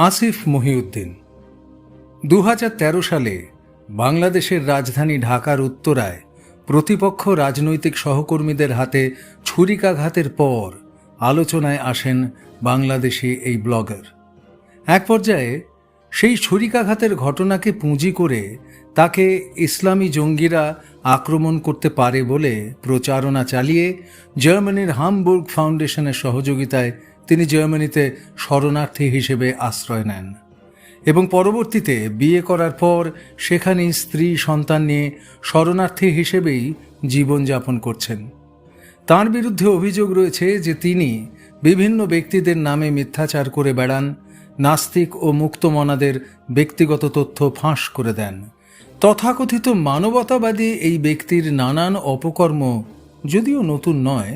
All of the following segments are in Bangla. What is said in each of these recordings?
আসিফ মহিউদ্দিন ২০১৩ সালে বাংলাদেশের রাজধানী ঢাকার উত্তরায় প্রতিপক্ষ রাজনৈতিক সহকর্মীদের হাতে ছুরিকাঘাতের পর আলোচনায় আসেন বাংলাদেশি এই ব্লগার। এক পর্যায়ে সেই ছুরিকাঘাতের ঘটনাকে পুঁজি করে তাকে ইসলামী জঙ্গিরা আক্রমণ করতে পারে বলে প্রচারণা চালিয়ে জার্মানির হামবুর্গ ফাউন্ডেশনের সহযোগিতায় তিনি জার্মানিতে শরণার্থী হিসেবে আশ্রয় নেন এবং পরবর্তীতে বিয়ে করার পর সেখানেই স্ত্রী সন্তান নিয়ে শরণার্থী হিসেবেই জীবনযাপন করছেন। তার বিরুদ্ধে অভিযোগ রয়েছে যে তিনি বিভিন্ন ব্যক্তিদের নামে মিথ্যাচার করে বেড়ান, নাস্তিক ও মুক্তমনাদের ব্যক্তিগত তথ্য ফাঁস করে দেন। তথাকথিত মানবতাবাদী এই ব্যক্তির নানান অপকর্ম যদিও নতুন নয়,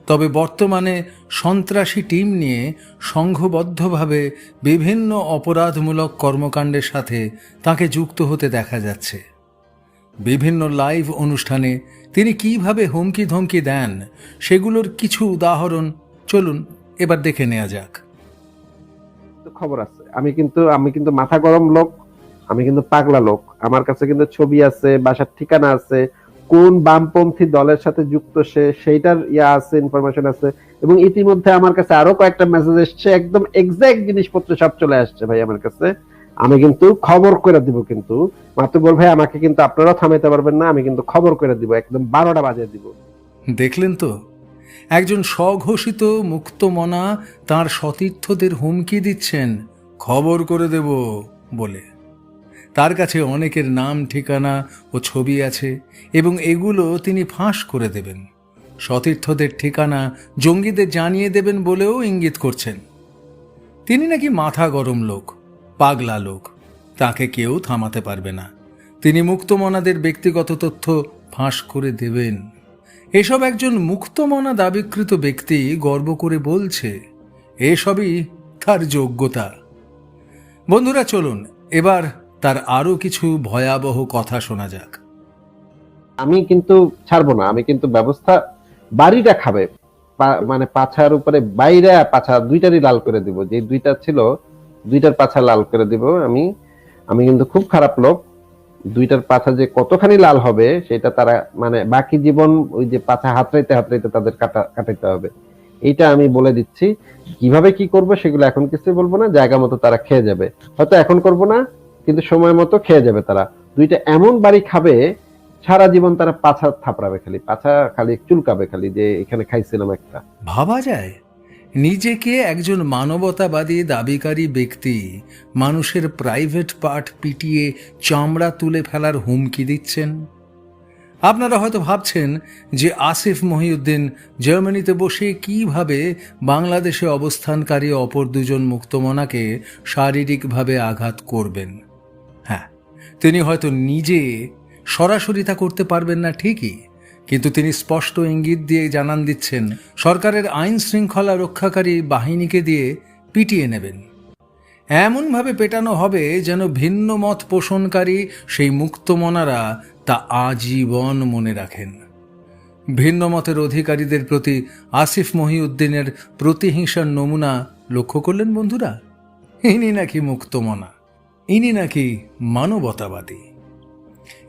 তবে বর্তমানে সন্ত্রাসী টিম নিয়ে সংঘবদ্ধভাবে বিভিন্ন অপরাধমূলক কর্মকাণ্ডের সাথে তাকে যুক্ত হতে দেখা যাচ্ছে। বিভিন্ন লাইভ অনুষ্ঠানে তিনি কিভাবে হুমকি ধমকি দেন সেগুলোর কিছু উদাহরণ চলুন এবার দেখে নেওয়া যাক। খবর আছে, আমি কিন্তু মাথা গরম লোক, আমি কিন্তু পাগলা লোক। আমার কাছে কিন্তু ছবি আছে, বাসার ঠিকানা আছে, কোন বামপন্থী দলের সাথে যুক্ত সেইটার আছে, ইনফরমেশন আছে, এবং ইতিমধ্যে আমার কাছে আরো কয়েকটা মেসেজ এসছে, একদম এক্সাক্ট জিনিসপত্র সব চলে আসছে ভাই আমার কাছে। আমি কিন্তু খবর করে দিব, কিন্তু মাতুব্বর ভাই আমাকে কিন্তু আপনারাও থামাইতে পারবেন না, আমি কিন্তু খবর করে দিব, একদম 12টা বাজিয়ে দিব। দেখলেন তো, একজন স্বঘোষিত মুক্তমনা তার সতীর্থদের হুমকি দিচ্ছেন খবর করে দেব বলে। তার কাছে অনেকের নাম, ঠিকানা ও ছবি আছে এবং এগুলো তিনি ফাঁস করে দেবেন, সতীর্থদের ঠিকানা জঙ্গিদের জানিয়ে দেবেন বলেও ইঙ্গিত করছেন। তিনি নাকি মাথা গরম লোক, পাগলা লোক, তাকে কেউ থামাতে পারবে না, তিনি মুক্তমনাদের ব্যক্তিগত তথ্য ফাঁস করে দেবেন। এসব একজন মুক্তমনা দাবিকৃত ব্যক্তি গর্ব করে বলছে, এসবই তার যোগ্যতা। বন্ধুরা, চলুন এবার তার আরো কিছু ভয়াবহ কথা শোনা যাক। আমি কিন্তু ছাড়বো না, আমি কিন্তু ব্যবস্থা, বাড়িটা খাবে, মানে পাছার উপরে বাইরে পাছা দুইটারই লাল করে দিব, যে দুইটা ছিল দুইটার পাছা লাল করে দিব। আমি কিন্তু খুব খারাপ লোক, দুইটার পাছা যে কতখানি লাল হবে সেটা তারা মানে বাকি জীবন ওই যে পাছা হাতড়াইতে হাতড়াইতে তাদের কাটাইতে হবে, এইটা আমি বলে দিচ্ছি। কিভাবে কি করবো সেগুলো এখন কিছুই বলবো না, জায়গা মতো তারা খেয়ে যাবে, হয়তো এখন করবো না কিন্তু সময় মতো খেয়ে যাবে তারা। দুইটা এমন বাড়ি খাবে, সারা জীবন তারা পাছা থাপড়াবে, পাছা খালি চুলকাবে, খালি যে এখানে খাইছিলাম একটা। ভাবা যায়, নিজেকে একজন মানবতাবাদী দাবিকারী ব্যক্তি মানুষের প্রাইভেট পার্ট পিটিয়ে চামড়া তুলে ফেলার হুমকি দিচ্ছেন। আপনারা হয়তো ভাবছেন যে আসিফ মহিউদ্দিন জার্মানিতে বসে কিভাবে বাংলাদেশে অবস্থানকারী অপর দুজন মুক্তমনাকে শারীরিকভাবে আঘাত করবেন। হ্যাঁ, তিনি হয়তো নিজে সরাসরি তা করতে পারবেন না ঠিকই, কিন্তু তিনি স্পষ্ট ইঙ্গিত দিয়ে জানান দিচ্ছেন সরকারের আইন শৃঙ্খলা রক্ষাকারী বাহিনীকে দিয়ে পিটিয়ে নেবেন। এমনভাবে পেটানো হবে যেন ভিন্ন মত পোষণকারী সেই মুক্তমনারা তা আজীবন মনে রাখেন। ভিন্ন মতের অধিকারীদের প্রতি আসিফ মহিউদ্দিনের প্রতিহিংসার নমুনা লক্ষ্য করলেন বন্ধুরা? ইনি নাকি মুক্তমনা, ইনি নাকি মানবতাবাদী।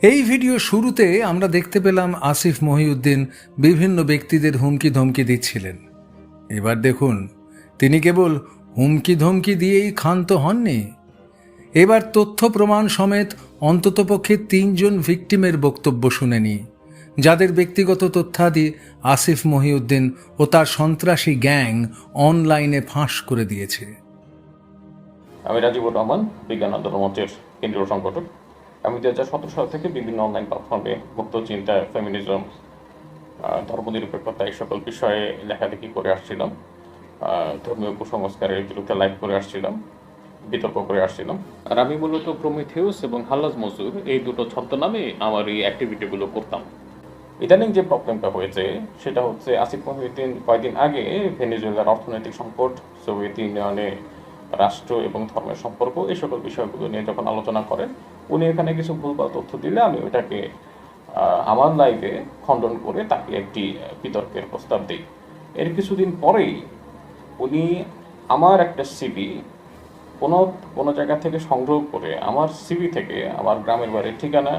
এই ভিডিও শুরুতে আমরা দেখতে পেলাম আসিফ মহিউদ্দিন বিভিন্ন ব্যক্তিদের হুমকি ধমকি দিচ্ছিলেন। এবার দেখুন, তিনি কেবল হুমকি ধমকি দিয়েই ক্ষান্ত হননি, এবার তথ্য প্রমাণ সমেত অন্ততপক্ষে 3 জন ভিকটিমের বক্তব্য শুনেনি, যাদের ব্যক্তিগত তথ্যাদি আসিফ মহিউদ্দিন ও তার সন্ত্রাসী গ্যাং অনলাইনে ফাঁস করে দিয়েছে। আমি রাজিবুর রহমান, বিজ্ঞান আন্দোলন মঞ্চের কেন্দ্রীয় সংগঠক। আমি 2017 সাল থেকে বিভিন্ন অনলাইন প্ল্যাটফর্মে মুক্ত চিন্তা, ফেমিনিজম, ধর্মনিরপেক্ষতা এই সকল বিষয়ে লেখালেখি করে আসছিলাম, ধর্মীয় কুসংস্কারের বিরুদ্ধে লাইভ করে আসছিলাম, বিতর্ক করে আসছিলাম। আর আমি মূলত প্রমিথিউস এবং হাল্লাজ মজুর এই দুটো ছদ্মনামে আমার এই অ্যাক্টিভিটিগুলো করতাম। ইদানিং যে প্রবলেমটা হয়েছে সেটা হচ্ছে, আসিফ মহিউদ্দিন কয়েকদিন আগে ভেনেজুয়েলার অর্থনৈতিক সংকট, সোভিয়েত ইউনিয়নে রাষ্ট্র এবং ধর্মের সম্পর্ক এই সকল বিষয়গুলো নিয়ে যখন আলোচনা করেন, উনি এখানে কিছু ভুলভাল তথ্য দিলে আমি ওইটাকে আমার লাইভে খণ্ডন করে তাকে একটি বিতর্কের প্রস্তাব দিই। এর কিছুদিন পরেই উনি আমার একটা সিভি কোনো কোনো জায়গা থেকে সংগ্রহ করে আমার সিভি থেকে আমার গ্রামের বাড়ির ঠিকানা,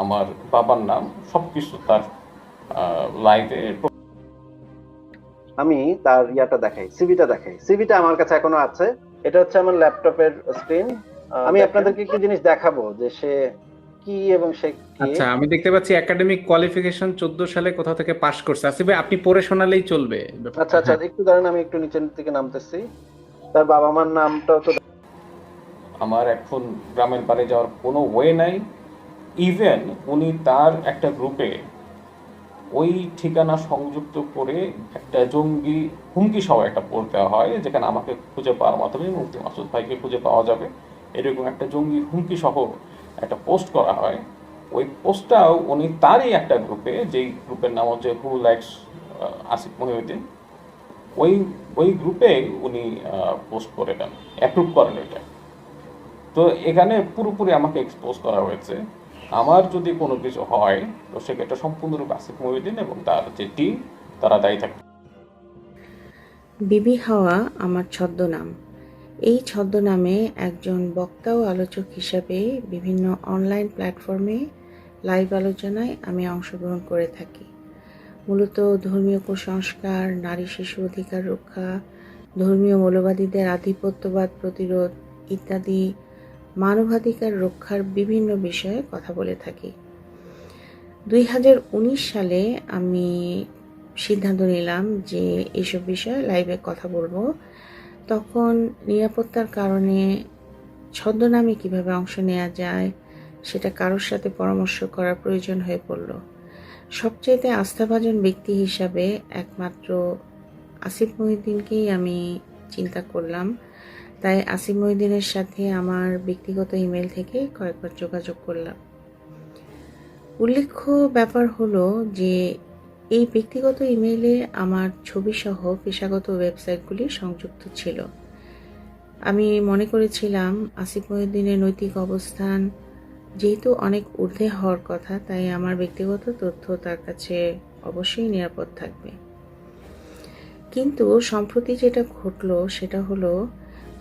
আমার বাবার নাম, সব কিছু তার লাইভে। আমি তার ইয়াটা দেখাই, সিভিটা দেখাই। সিভিটা আমার কাছে এখনো আছে, এটা হচ্ছে আমার ল্যাপটপের স্ক্রিন। আমি আপনাদেরকে একটি জিনিস দেখাবো যে সে কি এবং সে কি। আচ্ছা, আমি দেখতে পাচ্ছি একাডেমিক কোয়ালিফিকেশন 14 সালে কোথা থেকে পাশ করছে। আসিফ ভাই, আপনি পড়ে শোনালেই চলবে। আচ্ছা আচ্ছা, একটু দাঁড়ান, আমি একটু নিচের দিকে নামতেছি। তার বাবা মার নামটাও তো। আমার এখন গ্রামের বাড়ি যাওয়ার কোনো ওয়ে নাই। ইভেন উনি তার একটা গ্রুপে ওই ঠিকানা সংযুক্ত করে একটা জঙ্গি হুমকি সহ একটা পোস্ট দেওয়া হয়, যেখানে আমাকে খুঁজে পাওয়ার মাধ্যমে মুফতি মাসুদ ভাইকে খুঁজে পাওয়া যাবে, এরকম একটা জঙ্গি হুমকি সহ একটা পোস্ট করা হয়। ওই পোস্টটাও উনি তারই একটা গ্রুপে, যেই গ্রুপের নাম হচ্ছে হু লাইকস আসিফ মহিউদ্দিন, ওই ওই গ্রুপে উনি পোস্ট করে দেন, অ্যাপ্রুভ করেন ওইটা। তো এখানে পুরোপুরি আমাকে এক্সপোজ করা হয়েছে। আমার যদি কোনো কিছু হয় তো সেক্ষেত্রে সম্পূর্ণরূপে আসিফ মহিউদ্দিন এবং তার যে টিম তারা দায়ী থাকবে। বিবি হাওয়া আমার ছদ্মনাম। এই ছদ্মনামে একজন বক্তা ও আলোচক হিসাবে বিভিন্ন অনলাইন প্ল্যাটফর্মে লাইভ আলোচনায় আমি অংশগ্রহণ করে থাকি। মূলত ধর্মীয় কুসংস্কার, নারী শিশু অধিকার রক্ষা, ধর্মীয় মৌলবাদীদের আধিপত্যবাদ প্রতিরোধ ইত্যাদি মানবাধিকার রক্ষার বিভিন্ন বিষয়ে কথা বলে থাকি। 2019 সালে আমি সিদ্ধান্ত নিলাম যে এইসব বিষয়ে লাইভে কথা বলবো। তখন নিরাপত্তার কারণে ছদ্মনামে কিভাবে অংশ নেওয়া যায় সেটা কারোর সাথে পরামর্শ করার প্রয়োজন হয়ে পড়ল। সবচাইতে আস্থাভাজন ব্যক্তি হিসাবে একমাত্র আসিফ মহিউদ্দিনকেই আমি চিন্তা করলাম। তাই আসিফ মহিউদ্দিনের সাথে আমার ব্যক্তিগত ইমেল থেকে কয়েকবার যোগাযোগ করলাম। উল্লেখ্য ব্যাপার হলো যে এই ব্যক্তিগত ইমেইলে আমার ছবিসহ পেশাগত ওয়েবসাইটগুলি সংযুক্ত ছিল। আমি মনে করেছিলাম আসিফ মহিউদ্দিনের নৈতিক অবস্থান যেহেতু অনেক ঊর্ধ্বে হওয়ার কথা, তাই আমার ব্যক্তিগত তথ্য তার কাছে অবশ্যই নিরাপদ থাকবে। কিন্তু সম্প্রতি যেটা ঘটলো সেটা হলো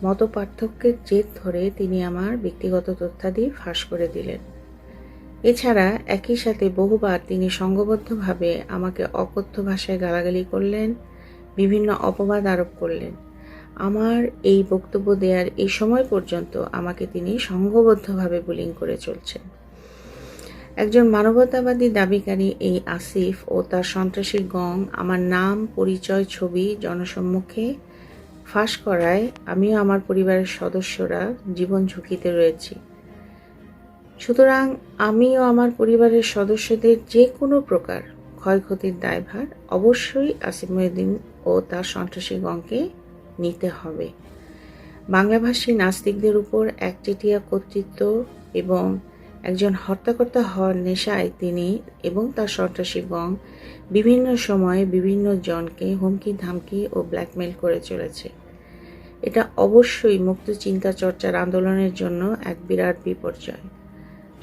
মতপার্থক্যের জের ধরে তিনি আমার ব্যক্তিগত তথ্যাদি ফাঁস করে দিলেন। এছাড়া একই সাথে বহুবার তিনি সংঘবদ্ধভাবে আমাকে অকথ্য ভাষায় গালাগালি করলেন, বিভিন্ন অপবাদ আরোপ করলেন। আমার এই বক্তব্য দেওয়ার এই সময় পর্যন্ত আমাকে তিনি সংঘবদ্ধভাবে বুলিং করে চলছেন। একজন মানবতাবাদী দাবিকারী এই আসিফ ও তার সন্ত্রাসী গং আমার নাম, পরিচয়, ছবি জনসম্মুখে ফাঁস করায় আমিও আমার পরিবারের সদস্যরা জীবন ঝুঁকিতে রয়েছি। সুতরাং আমিও আমার পরিবারের সদস্যদের যে কোনো প্রকার ক্ষয়ক্ষতির দায়ভার অবশ্যই আসিফ মহিউদ্দিন ও তার সন্ত্রাসী গংকে নিতে হবে। বাংলাভাষী নাস্তিকদের উপর একচেটিয়া কর্তৃত্ব এবং একজন হত্যাকর্তা হওয়ার নেশায় তিনি এবং তার সন্ত্রাসী গং বিভিন্ন সময়ে বিভিন্ন জনকে হুমকি ধামকি ও ব্ল্যাকমেল করে চলেছে। এটা অবশ্যই মুক্ত চিন্তা চর্চার আন্দোলনের জন্য এক বিরাট বিপর্যয়।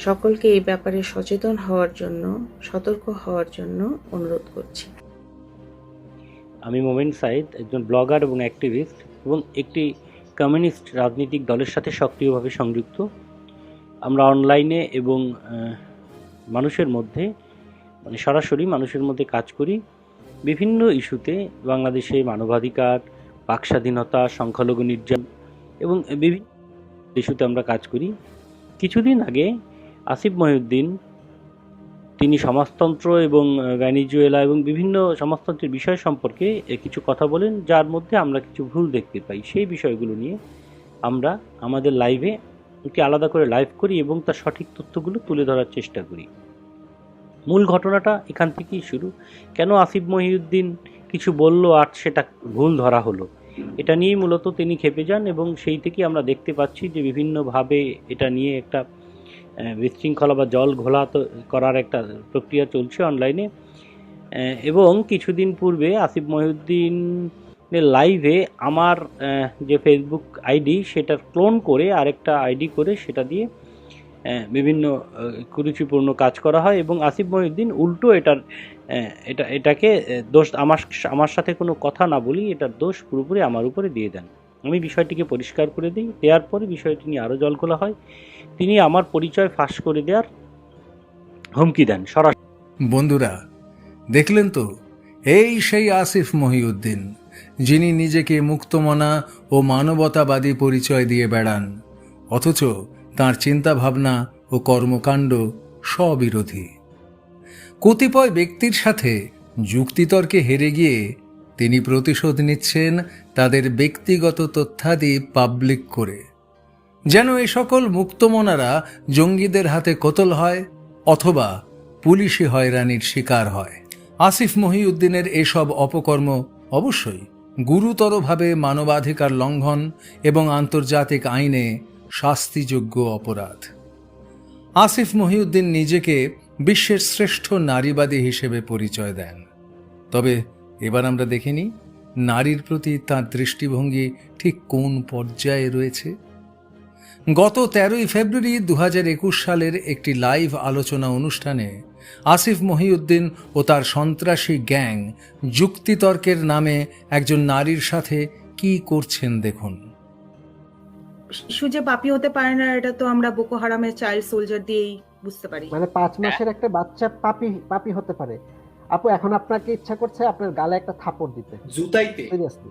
সকলকে এই ব্যাপারে সচেতন হওয়ার জন্য, সতর্ক হওয়ার জন্য অনুরোধ করছি। আমি মোমেন সাইদ, একজন ব্লগার এবং অ্যাক্টিভিস্ট এবং একটি কমিউনিস্ট রাজনৈতিক দলের সাথে সক্রিয়ভাবে সংযুক্ত। আমরা অনলাইনে এবং মানুষের মধ্যে সরাসরি মানুষের মধ্যে কাজ করি। বিভিন্ন ইস্যুতে বাংলাদেশে মানবাধিকার, বাক স্বাধীনতা, সংখ্যালঘু নির্যাতন এবং বিভিন্ন ইস্যুতে আমরা কাজ করি। কিছুদিন আগে আসিফ মহিউদ্দিন তিনি সমাজতন্ত্র এবং ভেনেজুয়েলা এবং বিভিন্ন সমাজতন্ত্রের বিষয় সম্পর্কে কিছু কথা বলেন, যার মধ্যে আমরা কিছু ভুল দেখতে পাই। সেই বিষয়গুলো নিয়ে আমরা আমাদের লাইভে একটি আলাদা করে লাইভ করি এবং তার সঠিক তথ্যগুলো তুলে ধরার চেষ্টা করি। মূল ঘটনাটা এখান থেকেই শুরু। কেন আসিফ মহিউদ্দিন কিছু বলল আর সেটা ভুল ধরা হলো, এটা নিয়েই মূলত তিনি খেপে যান এবং সেই থেকে আমরা দেখতে পাচ্ছি যে বিভিন্নভাবে এটা নিয়ে একটা বিশৃঙ্খলা বা জল ঘোলা করার একটা প্রক্রিয়া চলছে অনলাইনে। এবং কিছুদিন পূর্বে আসিফ মহিউদ্দিনের লাইভে আমার যে ফেসবুক আইডি সেটার ক্লোন করে আরেকটা আইডি করে সেটা দিয়ে বিভিন্ন কুরুচিপূর্ণ কাজ করা হয় এবং আসিফ মহিউদ্দিন উল্টো এটাকে দোষ আমার সাথে কোনো কথা না বলি এটার দোষ পুরোপুরি আমার উপরে দিয়ে দেন। আমি বিষয়টিকে পরিষ্কার করে দিই, দেওয়ার পরে বিষয়টি নিয়ে আরও জলঘোলা হয়। তিনি আমার পরিচয় ফাঁস করে দেওয়ার হুমকি দেন সরাসরি। বন্ধুরা, দেখলেন তো, এই সেই আসিফ মহিউদ্দিন, যিনি নিজেকে মুক্তমনা ও মানবতাবাদী পরিচয় দিয়ে বেড়ান, অথচ তাঁর চিন্তাভাবনা ও কর্মকাণ্ড স্ববিরোধী। কতিপয় ব্যক্তির সাথে যুক্তিতর্কে হেরে গিয়ে তিনি প্রতিশোধ নিচ্ছেন তাদের ব্যক্তিগত তথ্যাদি পাবলিক করে, যেন এ সকল মুক্তমনারা জঙ্গিদের হাতে কতল হয় অথবা পুলিশি হয়রানির শিকার হয়। আসিফ মহিউদ্দিনের এসব অপকর্ম অবশ্যই গুরুতরভাবে মানবাধিকার লঙ্ঘন এবং আন্তর্জাতিক আইনে শাস্তিযোগ্য অপরাধ। আসিফ মহিউদ্দিন নিজেকে বিশ্বের শ্রেষ্ঠ নারীবাদী হিসেবে পরিচয় দেন। তবে এবার আমরা দেখিনি নারীর প্রতি তাঁর দৃষ্টিভঙ্গি ঠিক কোন পর্যায়ে রয়েছে। গত 13ই ফেব্রুয়ারি 2021 সালের একটি লাইভ আলোচনা অনুষ্ঠানে আসিফ মহিউদ্দিন ও তার সন্ত্রাসী গ্যাং যুক্তিতর্কের নামে একজন নারীর সাথে কি করছেন দেখুন। শিশু যে পাপি হতে পারে না, এটা তো আমরা বোকো হারামের চাইল্ড সোলজার দিয়েই বুঝতে পারি। মানে 5 মাসের একটা বাচ্চা পাপি হতে পারে। আপু, এখন আপনাকে ইচ্ছা করছে আপনার গালে একটা থাপড় দিতে, জুতাইতে। সিরিয়াসলি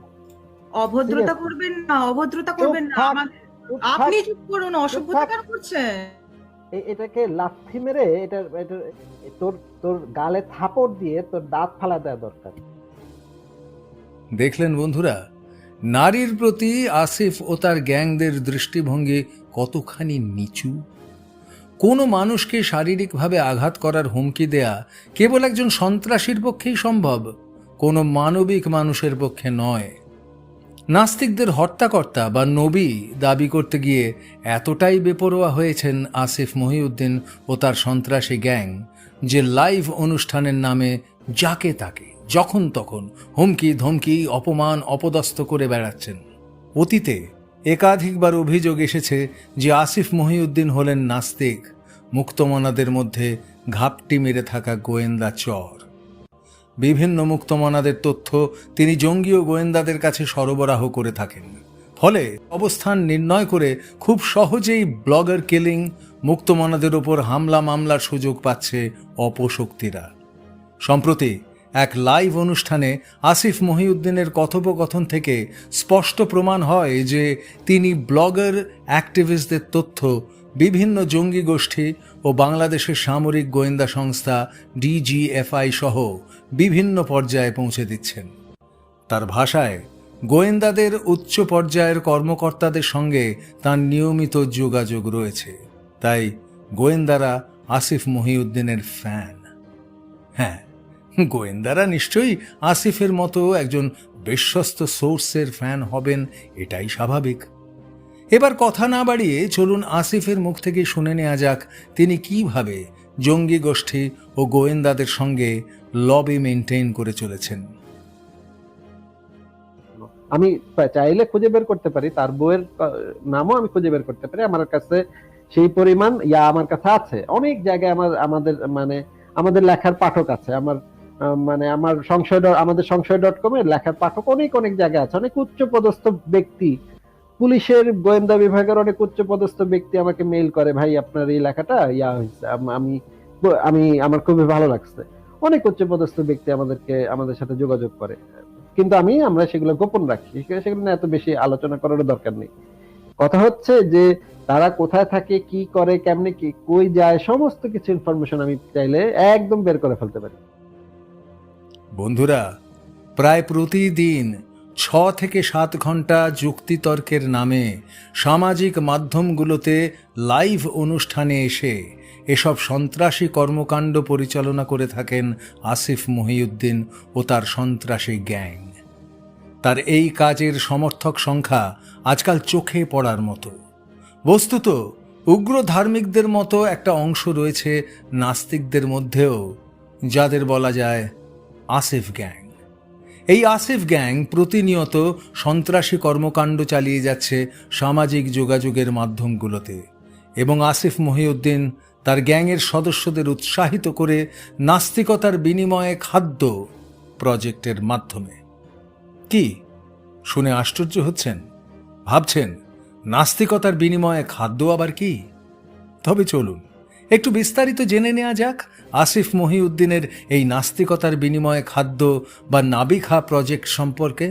অভদ্রতা করবেন না, অভদ্রতা করবেন না। আপনি চুপ করুন, অসভ্যতা কেন করছেন? এটাকে লাথি মেরে এটা তোর গালে থাপড় দিয়ে তোর দাঁত ফালা দেওয়া দরকার। দেখলেন বন্ধুরা, নারীর প্রতি আসিফ ও তার গ্যাংদের দৃষ্টিভঙ্গি কতখানি নিচু। কোনো মানুষকে শারীরিকভাবে আঘাত করার হুমকি দেয়া কেবল একজন সন্ত্রাসীর পক্ষেই সম্ভব, কোনো মানবিক মানুষের পক্ষে নয়। নাস্তিকদের হত্যাকর্তা বা নবী দাবি করতে গিয়ে এতটাই বেপরোয়া হয়েছেন আসিফ মহিউদ্দিন ও তার সন্ত্রাসী গ্যাং যে লাইভ অনুষ্ঠানের নামে যাকে তাকে যখন তখন হুমকি ধমকি অপমান অপদস্থ করে বেড়াচ্ছেন। অতীতে একাধিকবার অভিযোগ এসেছে যে আসিফ মহিউদ্দিন হলেন নাস্তিক, মুক্তমনাদের মধ্যে ঘাপটি মেরে থাকা গোয়েন্দা চর। বিভিন্ন মুক্তমনাদের তথ্য তিনি জঙ্গি ও গোয়েন্দাদের কাছে সরবরাহ করে থাকেন। ফলে অবস্থান নির্ণয় করে খুব সহজেই ব্লগার কিলিং, মুক্তমনাদের ওপর হামলা মামলার সুযোগ পাচ্ছে অপশক্তিরা। সম্প্রতি এক লাইভ অনুষ্ঠানে আসিফ মহিউদ্দিনের কথোপকথন থেকে স্পষ্ট প্রমাণ হয় যে তিনি ব্লগার অ্যাক্টিভিস্টদের তথ্য বিভিন্ন জঙ্গি গোষ্ঠী ও বাংলাদেশের সামরিক গোয়েন্দা সংস্থা DGFI সহ বিভিন্ন পর্যায়ে পৌঁছে দিচ্ছেন। তার ভাষায়, গোয়েন্দাদের উচ্চ পর্যায়ের কর্মকর্তাদের সঙ্গে তার নিয়মিত যোগাযোগ রয়েছে, তাই গোয়েন্দারা আসিফ মহিউদ্দিনের ফ্যান। হ্যাঁ, গোয়েন্দারা নিশ্চয়ই আসিফের মতো একজন বিশ্বস্ত সোর্সের ফ্যান হবেন, এটাই স্বাভাবিক। এবার কথা না বাড়িয়ে চলুন আসিফের মুখ থেকে শুনে নেওয়া যাক তিনি কিভাবে জঙ্গি গোষ্ঠী ও গোয়েন্দাদের সঙ্গে লবি মেনটেইন করে চলেছেন। আমি চাইলে খুঁজে বের করতে পারি, তার বইয়ের নামও আমি খুঁজে বের করতে পারি। আমার কাছে সেই পরিমাণ আমার কাছে আছে। অনেক জায়গায় আমাদের লেখার পাঠক আছে। আমাদের সংশয়.com এর লেখার পাঠক অনেক জায়গায় আছে। অনেক উচ্চ পদস্থ ব্যক্তি, পুলিশের গোয়েন্দা বিভাগের অনেক উচ্চ পদস্থ ব্যক্তি আমাকে মেইল করে, ভাই আপনার এই লেখাটা হয়েছে, আমার খুবই ভালো লাগছে। অনেক উচ্চ পদস্থ ব্যক্তি আমাদের সাথে যোগাযোগ করে, কিন্তু আমরা সেগুলো গোপন রাখি। সেগুলো নিয়ে এত বেশি আলোচনা করার দরকার নেই। কথা হচ্ছে যে তারা কোথায় থাকে, কি করে, কেমনে কি কই যায়, সমস্ত কিছু ইনফরমেশন আমি চাইলে একদম বের করে ফেলতে পারি। বন্ধুরা, প্রায় প্রতিদিন 6 থেকে 7 ঘন্টা যুক্তিতর্কের নামে সামাজিক মাধ্যমগুলোতে লাইভ অনুষ্ঠানে এসে এসব সন্ত্রাসী কর্মকাণ্ড পরিচালনা করে থাকেন আসিফ মহিউদ্দিন ও তার সন্ত্রাসী গ্যাং। তার এই কাজের সমর্থক সংখ্যা আজকাল চোখে পড়ার মতো। বস্তুত উগ্র ধার্মিকদের মতো একটা অংশ রয়েছে নাস্তিকদের মধ্যেও, যাদের বলা যায় আসিফ গ্যাং। এই আসিফ গ্যাং প্রতিনিয়ত সন্ত্রাসী কর্মকাণ্ড চালিয়ে যাচ্ছে সামাজিক যোগাযোগের মাধ্যমগুলোতে, এবং আসিফ মহিউদ্দিন তার গ্যাংয়ের সদস্যদের উৎসাহিত করে নাস্তিকতার বিনিময়ে খাদ্য প্রজেক্টের মাধ্যমে। কি শুনে আশ্চর্য হচ্ছেন? ভাবছেন নাস্তিকতার বিনিময়ে খাদ্য আবার কি? তবে চলুন একটু বিস্তারিত জেনে নেওয়া যাক আসিফ মহিউদ্দিনের এই নাস্তিকতার বিনিময়ে খাদ্য বা নাবিখা প্রজেক্ট সম্পর্কে।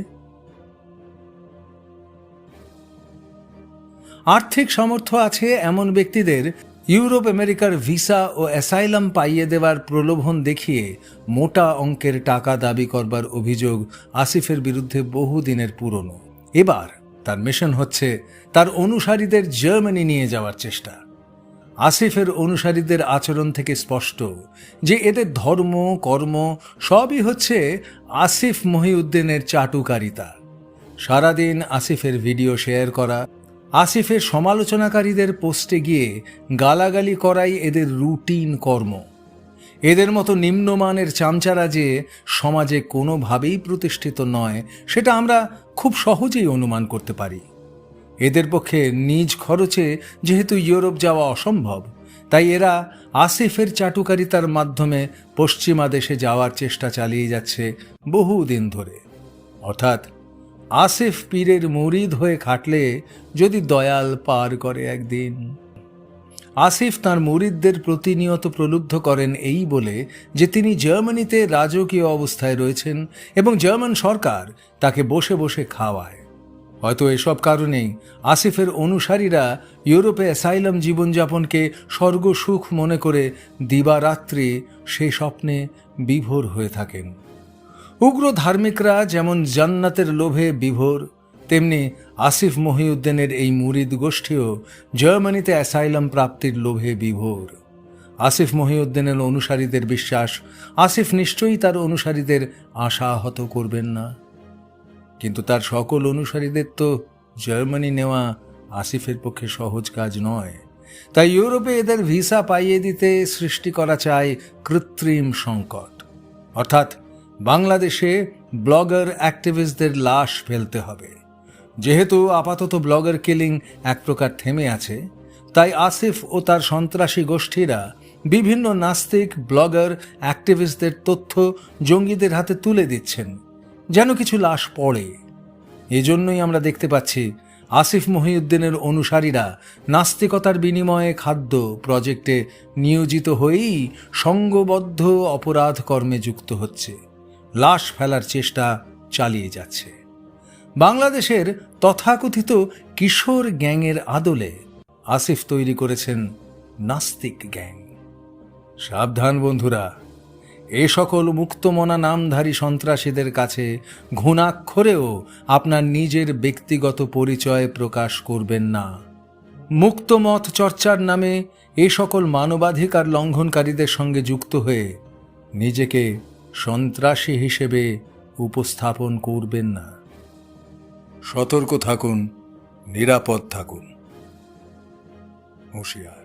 আর্থিক সামর্থ্য আছে এমন ব্যক্তিদের ইউরোপ আমেরিকার ভিসা ও অ্যাসাইলাম পাইয়ে দেওয়ার প্রলোভন দেখিয়ে মোটা অঙ্কের টাকা দাবি করবার অভিযোগ আসিফের বিরুদ্ধে বহুদিনের পুরনো। এবার তার মিশন হচ্ছে তার অনুসারীদের জার্মানি নিয়ে যাওয়ার চেষ্টা। আসিফের অনুসারীদের আচরণ থেকে স্পষ্ট যে এদের ধর্ম কর্ম সবই হচ্ছে আসিফ মহিউদ্দিনের চাটুকারিতা। সারাদিন আসিফের ভিডিও শেয়ার করা, আসিফের সমালোচনাকারীদের পোস্টে গিয়ে গালাগালি করাই এদের রুটিন কর্ম। এদের মতো নিম্নমানের চামচারা যে সমাজে কোনোভাবেই প্রতিষ্ঠিত নয় সেটা আমরা খুব সহজেই অনুমান করতে পারি। এদের পক্ষে নিজ খরচে যেহেতু ইউরোপ যাওয়া অসম্ভব, তাই এরা আসিফের চাটুকারিতার মাধ্যমে পশ্চিমা দেশে যাওয়ার চেষ্টা চালিয়ে যাচ্ছে বহুদিন ধরে। অর্থাৎ আসিফ পীরের মুরিদ হয়ে খাটলে যদি দয়াল পার করে একদিন। আসিফ তাঁর মুরিদদের প্রতিনিয়ত প্রলুব্ধ করেন এই বলে যে তিনি জার্মানিতে রাজকীয় অবস্থায় রয়েছেন এবং জার্মান সরকার তাকে বসে বসে খাওয়ায়। হয়তো এসব কারণেই আসিফের অনুসারীরা ইউরোপে অ্যাসাইলাম জীবনযাপনকে স্বর্গসুখ মনে করে দিবারাত্রি সে স্বপ্নে বিভোর হয়ে থাকেন। উগ্র ধার্মিকরা যেমন জান্নাতের লোভে বিভোর, তেমনি আসিফ মহিউদ্দিনের এই মুরিদ গোষ্ঠীও জার্মানিতে অ্যাসাইলাম প্রাপ্তির লোভে বিভোর। আসিফ মহিউদ্দিনের অনুসারীদের বিশ্বাস আসিফ নিশ্চয়ই তার অনুসারীদের আশাহত করবেন না। কিন্তু তার সকল অনুসারীদের তো জার্মানি নেওয়া আসিফের পক্ষে সহজ কাজ নয়। তাই ইউরোপে এদের ভিসা পাইয়ে দিতে সৃষ্টি করা চায় কৃত্রিম সংকট। অর্থাৎ বাংলাদেশে ব্লগার অ্যাক্টিভিস্টদের লাশ ফেলতে হবে। যেহেতু আপাতত ব্লগার কিলিং এক প্রকার থেমে আছে, তাই আসিফ ও তার সন্ত্রাসী গোষ্ঠীরা বিভিন্ন নাস্তিক ব্লগার অ্যাক্টিভিস্টদের তথ্য জঙ্গিদের হাতে তুলে দিচ্ছেন যেন কিছু লাশ পড়ে। এজন্যই আমরা দেখতে পাচ্ছি আসিফ মহিউদ্দিনের অনুসারীরা নাস্তিকতার বিনিময়ে খাদ্য প্রজেক্টে নিয়োজিত হয়েই সঙ্গবদ্ধ অপরাধ কর্মে যুক্ত হচ্ছে, লাশ ফেলার চেষ্টা চালিয়ে যাচ্ছে। বাংলাদেশের তথাকথিত কিশোর গ্যাংয়ের আদলে আসিফ তৈরি করেছেন নাস্তিক গ্যাং। সাবধান বন্ধুরা, এ সকল মুক্তমনা নামধারী সন্ত্রাসীদের কাছে ঘুণাক্ষরেও আপনার নিজের ব্যক্তিগত পরিচয় প্রকাশ করবেন না। মুক্তমত চর্চার নামে এ সকল মানবাধিকার লঙ্ঘনকারীদের সঙ্গে যুক্ত হয়ে নিজেকে সন্ত্রাসী হিসেবে উপস্থাপন করবেন না। সতর্ক থাকুন, নিরাপদ থাকুন, হুঁশিয়ার।